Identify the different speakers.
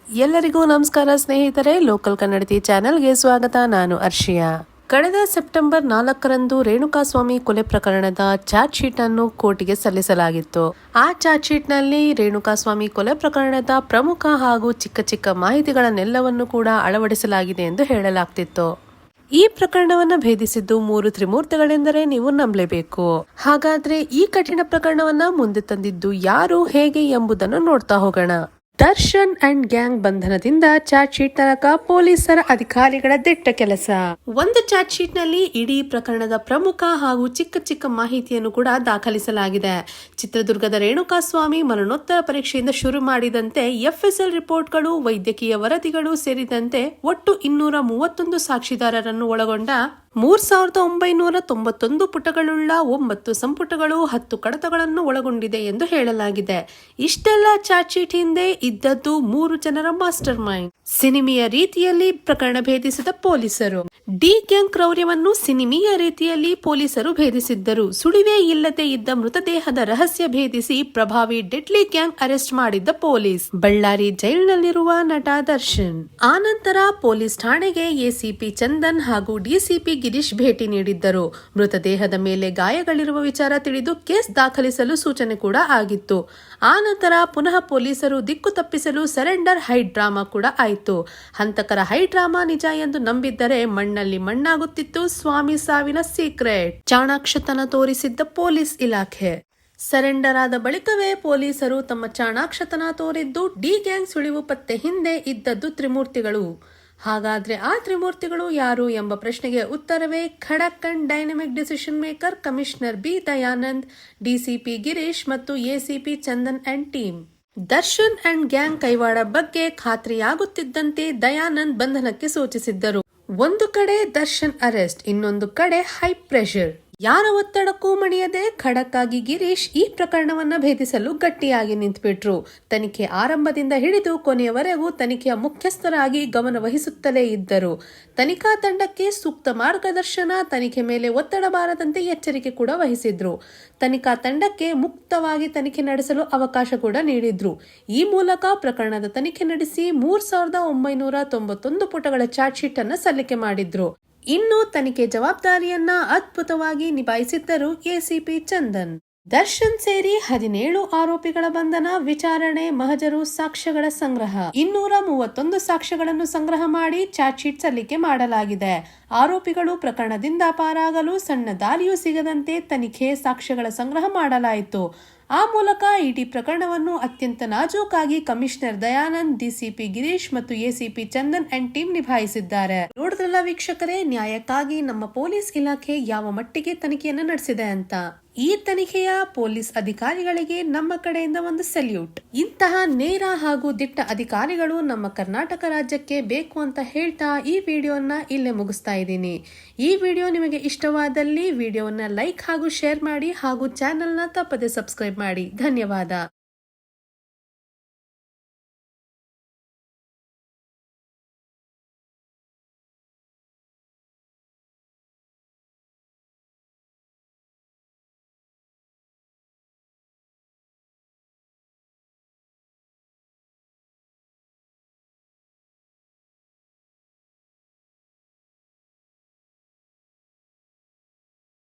Speaker 1: ಎಲ್ಲರಿಗೂ ನಮಸ್ಕಾರ ಸ್ನೇಹಿತರೆ, ಲೋಕಲ್ ಕನ್ನಡತಿ ಚಾನೆಲ್ಗೆ ಸ್ವಾಗತ. ನಾನು ಅರ್ಷಿಯಾ. ಕಳೆದ ಸೆಪ್ಟೆಂಬರ್ 4ರಂದು ರೇಣುಕಾಸ್ವಾಮಿ ಕೊಲೆ ಪ್ರಕರಣದ ಚಾರ್ಜ್ ಶೀಟ್ ಅನ್ನು ಕೋರ್ಟಿಗೆ ಸಲ್ಲಿಸಲಾಗಿತ್ತು. ಆ ಚಾರ್ಜ್ ಶೀಟ್ ನಲ್ಲಿ ರೇಣುಕಾಸ್ವಾಮಿ ಕೊಲೆ ಪ್ರಕರಣದ ಪ್ರಮುಖ ಹಾಗೂ ಚಿಕ್ಕ ಚಿಕ್ಕ ಮಾಹಿತಿಗಳನ್ನೆಲ್ಲವನ್ನು ಕೂಡ ಅಳವಡಿಸಲಾಗಿದೆ ಎಂದು ಹೇಳಲಾಗ್ತಿತ್ತು. ಈ ಪ್ರಕರಣವನ್ನ ಭೇದಿಸಿದ್ದು 3 ತ್ರಿಮೂರ್ತಿಗಳೆಂದರೆ ನೀವು ನಂಬಲೇಬೇಕು. ಹಾಗಾದ್ರೆ ಈ ಕಠಿಣ ಪ್ರಕರಣವನ್ನ ಮುಂದೆ ತಂದಿದ್ದು ಯಾರು, ಹೇಗೆ ಎಂಬುದನ್ನು ನೋಡ್ತಾ ಹೋಗೋಣ. ದರ್ಶನ್ ಅಂಡ್ ಗ್ಯಾಂಗ್ ಬಂಧನದಿಂದ ಚಾರ್ಜ್ ಶೀಟ್ ತನಕ ಪೊಲೀಸರ ಅಧಿಕಾರಿಗಳ ದಿಟ್ಟ ಕೆಲಸ. ಒಂದು ಚಾರ್ಜ್ ಶೀಟ್ ನಲ್ಲಿ ಇಡೀ ಪ್ರಕರಣದ ಪ್ರಮುಖ ಹಾಗೂ ಚಿಕ್ಕ ಚಿಕ್ಕ ಮಾಹಿತಿಯನ್ನು ಕೂಡ ದಾಖಲಿಸಲಾಗಿದೆ. ಚಿತ್ರದುರ್ಗದ ರೇಣುಕಾಸ್ವಾಮಿ ಮರಣೋತ್ತರ ಪರೀಕ್ಷೆಯಿಂದ ಶುರು ಮಾಡಿದಂತೆ FSL ರಿಪೋರ್ಟ್ಗಳು, ವೈದ್ಯಕೀಯ ವರದಿಗಳು ಸೇರಿದಂತೆ ಒಟ್ಟು 231 ಸಾಕ್ಷಿದಾರರನ್ನು ಒಳಗೊಂಡ 3991 ಪುಟಗಳುಳ್ಳ 9 ಸಂಪುಟಗಳು 10 ಕಡತಗಳನ್ನು ಒಳಗೊಂಡಿದೆ ಎಂದು ಹೇಳಲಾಗಿದೆ. ಇಷ್ಟೆಲ್ಲ ಚಾರ್ಜ್ ಶೀಟ್ ಹಿಂದೆ ಇದ್ದದ್ದು 3 ಜನರ ಮಾಸ್ಟರ್ ಮೈಂಡ್. ಸಿನಿಮೀಯ ರೀತಿಯಲ್ಲಿ ಪ್ರಕರಣ ಭೇದಿಸಿದ ಪೊಲೀಸರು. ಡಿ ಗ್ಯಾಂಗ್ ಕ್ರೌರ್ಯವನ್ನು ಸಿನಿಮೀಯ ರೀತಿಯಲ್ಲಿ ಪೊಲೀಸರು ಭೇದಿಸಿದ್ದರು. ಸುಳಿವೇ ಇಲ್ಲದೆ ಇದ್ದ ಮೃತದೇಹದ ರಹಸ್ಯ ಭೇದಿಸಿ ಪ್ರಭಾವಿ ಡೆಡ್ಲಿ ಗ್ಯಾಂಗ್ ಅರೆಸ್ಟ್ ಮಾಡಿದ್ದ ಪೊಲೀಸ್. ಬಳ್ಳಾರಿ ಜೈಲಿನಲ್ಲಿರುವ ನಟ ದರ್ಶನ್. ಆನಂತರ ಪೊಲೀಸ್ ಠಾಣೆಗೆ ACP ಚಂದನ್ ಹಾಗೂ DCP ಗಿರೀಶ್ ಭೇಟಿ ನೀಡಿದ್ದರು. ಮೃತದೇಹದ ಮೇಲೆ ಗಾಯಗಳಿರುವ ವಿಚಾರ ತಿಳಿದು ಕೇಸ್ ದಾಖಲಿಸಲು ಸೂಚನೆ ಕೂಡ ಆಗಿತ್ತು. ಆನಂತರ ಪುನಃ ಪೊಲೀಸರು ದಿಕ್ಕು ತಪ್ಪಿಸಲು ಸರೆಂಡರ್ ಹೈ ಡ್ರಾಮಾ ಕೂಡ ಆಯಿತು. ಹಂತಕರ ಹೈ ಡ್ರಾಮಾ ನಿಜ ಎಂದು ನಂಬಿದ್ದರೆ ಮಣ್ಣಲ್ಲಿ ಮಣ್ಣಾಗುತ್ತಿತ್ತು ಸ್ವಾಮಿ ಸಾವಿನ ಸೀಕ್ರೆಟ್. ಚಾಣಾಕ್ಷತನ ತೋರಿಸಿದ್ದ ಪೊಲೀಸ್ ಇಲಾಖೆ. ಸರೆಂಡರ್ ಆದ ಬಳಿಕವೇ ಪೊಲೀಸರು ತಮ್ಮ ಚಾಣಾಕ್ಷತನ ತೋರಿದ್ದು ಡಿ ಗ್ಯಾಂಗ್ ಸುಳಿವು ಪತ್ತೆ ಹಿಂದೆ ಇದ್ದದ್ದು ತ್ರಿಮೂರ್ತಿಗಳು. ಹಾಗಾದ್ರೆ ಆ ತ್ರಿಮೂರ್ತಿಗಳು ಯಾರು ಎಂಬ ಪ್ರಶ್ನೆಗೆ ಉತ್ತರವೇ ಖಡಕ್ and dynamic decision maker commissioner B Dayanand, DCP Girish ಮತ್ತು ACP Chandan and team. Darshan and gang ಕೈವಾಡ ಬಗ್ಗೆ ಖಾತ್ರಿಯಾಗುತ್ತಿದ್ದಂತೆ ದಯಾನಂದ್ ಬಂಧನಕ್ಕೆ ಸೂಚಿಸಿದ್ದರು. ಒಂದು ಕಡೆ ದರ್ಶನ್ ಅರೆಸ್ಟ್, ಇನ್ನೊಂದು ಕಡೆ ಹೈ ಪ್ರೆಷರ್. ಯಾರ ಒತ್ತಡಕ್ಕೂ ಮಣಿಯದೆ ಖಡಕ್ ಆಗಿ ಗಿರೀಶ್ ಈ ಪ್ರಕರಣವನ್ನ ಭೇದಿಸಲು ಗಟ್ಟಿಯಾಗಿ ನಿಂತುಬಿಟ್ರು. ತನಿಖೆ ಆರಂಭದಿಂದ ಹಿಡಿದು ಕೊನೆಯವರೆಗೂ ತನಿಖೆಯ ಮುಖ್ಯಸ್ಥರಾಗಿ ಗಮನ ವಹಿಸುತ್ತಲೇ ಇದ್ದರು. ತನಿಖಾ ತಂಡಕ್ಕೆ ಸೂಕ್ತ ಮಾರ್ಗದರ್ಶನ, ತನಿಖೆ ಮೇಲೆ ಒತ್ತಡ ಬಾರದಂತೆ ಎಚ್ಚರಿಕೆ ಕೂಡ ವಹಿಸಿದ್ರು. ತನಿಖಾ ತಂಡಕ್ಕೆ ಮುಕ್ತವಾಗಿ ತನಿಖೆ ನಡೆಸಲು ಅವಕಾಶ ಕೂಡ ನೀಡಿದ್ರು. ಈ ಮೂಲಕ ಪ್ರಕರಣದ ತನಿಖೆ ನಡೆಸಿ 3991 ಪುಟಗಳ ಚಾರ್ಜ್ ಶೀಟ್ ಅನ್ನ ಸಲ್ಲಿಕೆ ಮಾಡಿದ್ರು. ಇನ್ನು ತನಿಖೆ ಜವಾಬ್ದಾರಿಯನ್ನ ಅದ್ಭುತವಾಗಿ ನಿಭಾಯಿಸಿದ್ದರು ACP ಚಂದನ್. ದರ್ಶನ್ ಸೇರಿ 17 ಆರೋಪಿಗಳ ಬಂಧನ, ವಿಚಾರಣೆ, ಮಹಜರು, ಸಾಕ್ಷ್ಯಗಳ ಸಂಗ್ರಹ. 231 ಸಾಕ್ಷ್ಯಗಳನ್ನು ಸಂಗ್ರಹ ಮಾಡಿ ಚಾರ್ಜ್ ಶೀಟ್ ಸಲ್ಲಿಕೆ ಮಾಡಲಾಗಿದೆ. ಆರೋಪಿಗಳು ಪ್ರಕರಣದಿಂದ ಪಾರಾಗಲು ಸಣ್ಣ ದಾರಿಯೂ ಸಿಗದಂತೆ ತನಿಖೆ, ಸಾಕ್ಷ್ಯಗಳ ಸಂಗ್ರಹ ಮಾಡಲಾಯಿತು. ಆ ಮೂಲಕ ಇಡೀ ಪ್ರಕರಣವನ್ನು ಅತ್ಯಂತ ನಾಜೂಕಾಗಿ ಕಮಿಷನರ್ ದಯಾನಂದ್, DCP ಗಿರೀಶ್ ಮತ್ತು ACP ಚಂದನ್ ಅಂಡ್ ಟೀಮ್ ನಿಭಾಯಿಸಿದ್ದಾರೆ. ನೋಡಿದ್ರಲ್ಲ ವೀಕ್ಷಕರೇ, ನ್ಯಾಯಕ್ಕಾಗಿ ನಮ್ಮ ಪೊಲೀಸ್ ಇಲಾಖೆ ಯಾವ ಮಟ್ಟಿಗೆ ತನಿಖೆಯನ್ನು ನಡೆಸಿದೆ ಅಂತ. ಈ ತನಿಖೆಯ ಪೊಲೀಸ್ ಅಧಿಕಾರಿಗಳಿಗೆ ನಮ್ಮ ಕಡೆಯಿಂದ ಒಂದು ಸಲ್ಯೂಟ್. ಇಂತಹ ನೇರ ಹಾಗೂ ದಿಟ್ಟ ಅಧಿಕಾರಿಗಳು ನಮ್ಮ ಕರ್ನಾಟಕ ರಾಜ್ಯಕ್ಕೆ ಬೇಕು ಅಂತ ಹೇಳ್ತಾ ಈ ವಿಡಿಯೋನ ಇಲ್ಲೇ ಮುಗಿಸ್ತಾ ಇದ್ದೀನಿ. ಈ ವಿಡಿಯೋ ನಿಮಗೆ ಇಷ್ಟವಾದಲ್ಲಿ ವಿಡಿಯೋನ ಲೈಕ್ ಹಾಗೂ ಶೇರ್ ಮಾಡಿ ಹಾಗೂ ಚಾನೆಲ್ನ ತಪ್ಪದೆ ಸಬ್ಸ್ಕ್ರೈಬ್ ಮಾಡಿ. ಧನ್ಯವಾದ.